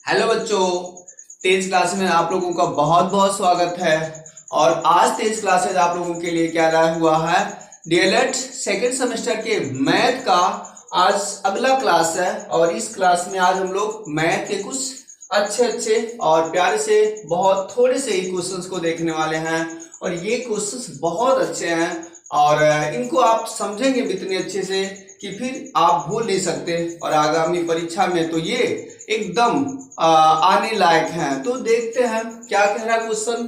Hello बच्चों, तेज class में आप लोगों का बहुत बहुत स्वागत है। और आज तेज क्लासेज आप लोगों के लिए क्या लाया हुआ है, डीएलएड सेकेंड सेमेस्टर के मैथ का आज अगला क्लास है। और इस क्लास में आज हम लोग मैथ के कुछ अच्छे अच्छे और प्यारे से बहुत थोड़े से ही क्वेश्चंस को देखने वाले हैं। और ये क्वेश्चंस बहुत अच्छे हैं और इनको आप समझेंगे भी इतने अच्छे से कि फिर आप भूल नहीं सकते। और आगामी परीक्षा में तो ये एकदम आने लायक हैं। तो देखते हैं क्या कह रहा क्वेश्चन।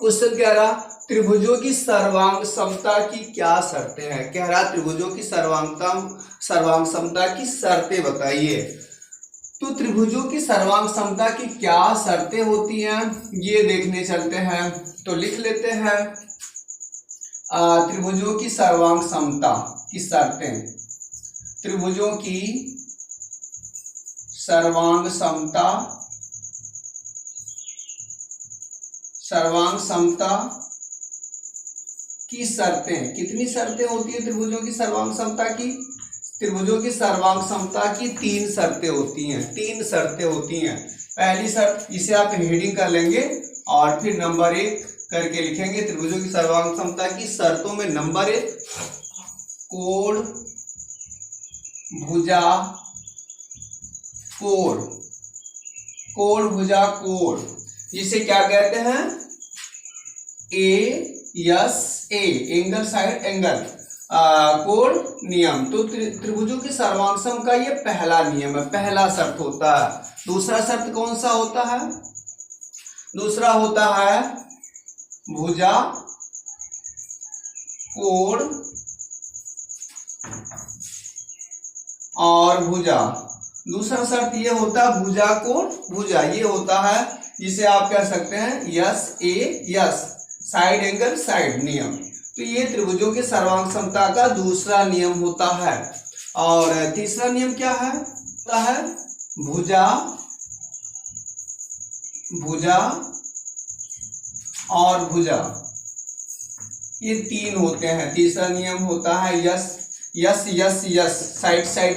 क्वेश्चन कह रहा त्रिभुजों की सर्वांग समता की क्या शर्तें हैं। कह रहा त्रिभुजों की सर्वांग समता की शर्तें बताइए। तो त्रिभुजों की सर्वांग समता की क्या शर्तें होती हैं ये देखने चलते हैं। तो लिख लेते हैं त्रिभुजों की सर्वांग समता की शर्तें। त्रिभुजों की सर्वांग समता की शर्तें। कितनी शर्तें होती है त्रिभुजों की सर्वांग समता की? त्रिभुजों की सर्वांग समता की तीन शर्तें होती हैं। तीन शर्तें होती हैं। पहली शर्त, इसे आप हेडिंग कर लेंगे और फिर नंबर 1 करके लिखेंगे। त्रिभुजों की सर्वांग समता की शर्तों में नंबर 1, कोण भुजा कोण। कोण भुजा कोण जिसे क्या कहते हैं? ए एंगल साइड एंगल कोण नियम। तो त्रिभुजों की सर्वांग का ये पहला नियम है, पहला शर्त होता है। दूसरा शर्त कौन सा होता है? दूसरा होता है भुजा कोण और भुजा। दूसरा शर्त ये होता है भुजा कोण भुजा। ये होता है जिसे आप कह सकते हैं यस साइड एंगल साइड नियम। तो ये त्रिभुजों के सर्वांग समता का दूसरा नियम होता है। और तीसरा नियम क्या है? होता है भुजा और भुजा। ये तीन होते हैं। तीसरा नियम होता है यस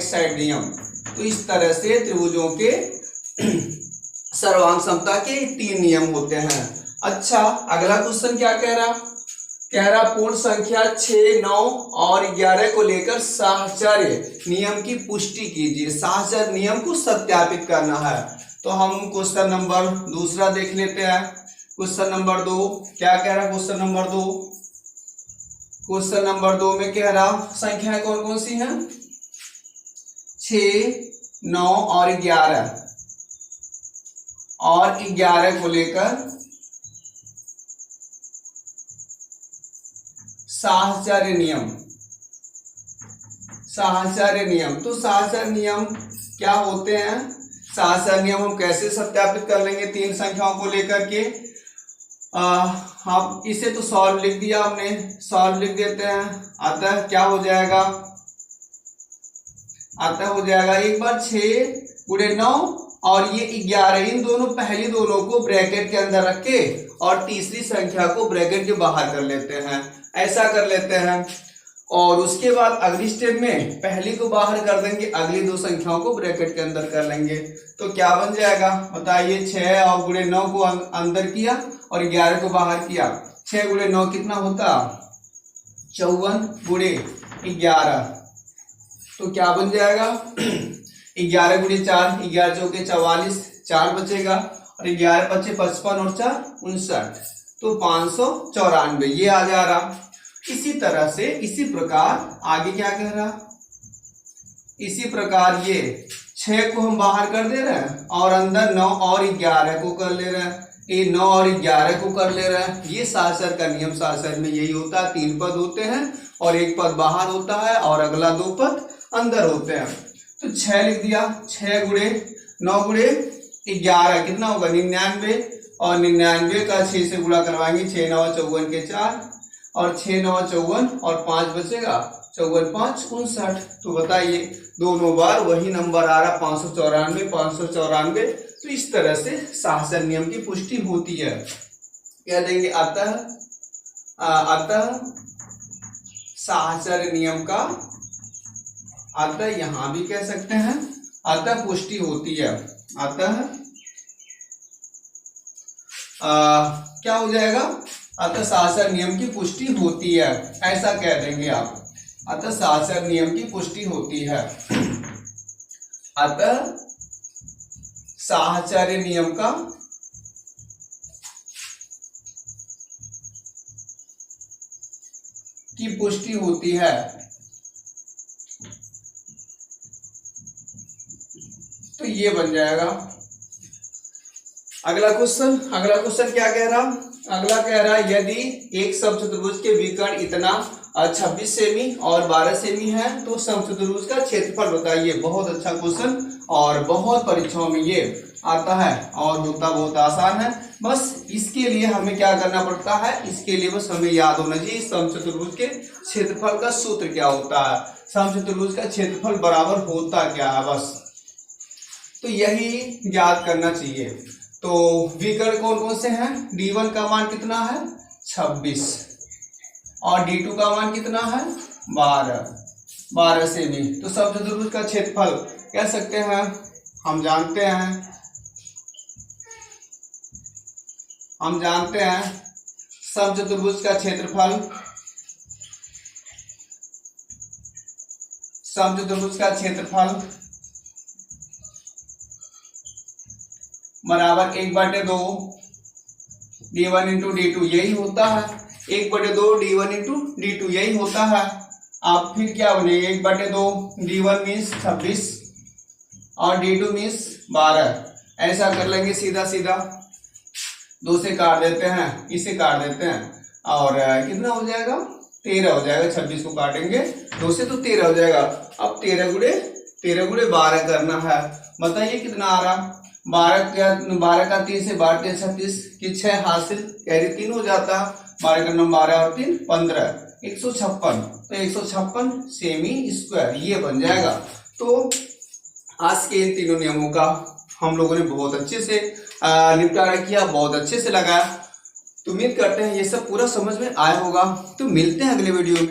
साइड नियम। तो इस तरह से त्रिभुजों के सर्वांग समता के तीन नियम होते हैं। अच्छा, अगला क्वेश्चन क्या कह रहा? कह रहा पूर्ण संख्या 6, 9 और 11 को लेकर साहचर्य नियम की पुष्टि कीजिए। साहचर्य नियम को सत्यापित करना है। तो हम क्वेश्चन नंबर दूसरा देख लेते हैं। क्वेश्चन नंबर 2 क्या कह रहा? क्वेश्चन नंबर 2 में कह रहा संख्याएं कौन कौन सी हैं? 6, 9 और 11 को लेकर साहचर्य नियम। तो साहचर्य नियम क्या होते हैं? साहचर्य नियम हम कैसे सत्यापित कर लेंगे तीन संख्याओं को लेकर के? हम इसे तो सॉल्व लिख दिया हमने, सॉल्व लिख देते हैं। अतः क्या हो जाएगा? अतः हो जाएगा एक बार 6 गुणे 9 और ये 11, इन दोनों पहली दोनों को ब्रैकेट के अंदर रख के और तीसरी संख्या को ब्रैकेट के बाहर कर लेते हैं। ऐसा कर लेते हैं। और उसके बाद अगली स्टेप में पहली को बाहर कर देंगे, अगली दो संख्याओं को ब्रैकेट के अंदर कर लेंगे। तो क्या बन जाएगा बताइए? 6 और गुणे 9 को अंदर किया और 11 को बाहर किया। 6 गुणे 9 कितना होता? 54 गुणे 11। तो क्या बन जाएगा? 11 गुणे 4, 11 चौके 44, 4 बचेगा और 11 पच्चे 55 और 4 59। तो 594 ये आ जा रहा। इसी तरह से इसी प्रकार आगे क्या कह रहा? इसी प्रकार ये 6 को हम बाहर कर दे रहे हैं और अंदर 9 और 11 को कर ले रहे हैं। ये 9 और 11 को कर ले रहे हैं। ये साहचर्य का नियम, साहचर्य में यही होता है। 3 पद होते हैं और 1 पद बाहर होता है और अगला 2 पद अंदर होते हैं। तो 6 लिख दिया। 6 गुणे 9 गुणे 11 कितना होगा? 99 और 99 का 6 से गुणा करवाएंगे। 6 9 54 के 4 और 6 9 54 और 5 बचेगा 54 5 59। तो बताइए दोनों बार वही नंबर आ रहा 594। तो इस तरह से साहचर्य नियम की पुष्टि होती है। कह देंगे अतः साहचर्य नियम का, अतः यहां भी कह सकते हैं अतः पुष्टि होती है। अतः क्या हो जाएगा, अतः शासर नियम की पुष्टि होती है, ऐसा कह देंगे आप। अतः शासर नियम की पुष्टि होती है। अतः साहचर्य नियम का की पुष्टि होती है। तो ये बन जाएगा। अगला क्वेश्चन क्या कह रहा, अगला कह रहा है यदि एक समचतुर्भुज के विकर्ण इतना 26 सेमी और 12 सेमी है तो समचतुर्भुज का क्षेत्रफल बताइए। बहुत अच्छा क्वेश्चन और बहुत परीक्षाओं में ये आता है और होता बहुत आसान है। बस इसके लिए हमें क्या करना पड़ता है, इसके लिए बस हमें याद होना चाहिए समचतुर्भुज के क्षेत्रफल का सूत्र क्या होता है, समचतुर्भुज का क्षेत्रफल बराबर होता क्या है, बस तो यही याद करना चाहिए। तो विकर्ण कौन कौन से हैं, d1 का मान कितना है 26 और d2 का मान कितना है 12 सेमी। तो समचतुर्भुज का क्षेत्रफल कह सकते हैं, हम जानते हैं समचतुर्भुज का क्षेत्रफल बराबर 1/2 d1 इंटू d2 यही होता है। 1/2 d1 इंटू d2 यही होता है। आप फिर क्या बनेगा 1/2 d1 मीन्स 26 और d2 मीन्स 12। ऐसा कर लेंगे सीधा सीधा, 2 से काट देते हैं, इसे काट देते हैं और कितना हो जाएगा 13 हो जाएगा। 26 को काटेंगे 2 से तो 13 हो जाएगा। अब 13 गुणे 12 करना है। बताइए कितना आ रहा, 12 का 3 से 12 3 36 की 6 हासिल कैरी 3 हो जाता। 12 का नंबर 12 और 3 15 156। तो 156 सेमी स्क्वायर ये बन जाएगा। तो आज के इन तीनों नियमों का हम लोगों ने बहुत अच्छे से निपटारा किया, बहुत अच्छे से लगाया। तो उम्मीद करते हैं ये सब पूरा समझ में आया होगा। तो मिलते हैं अगले वीडियो में।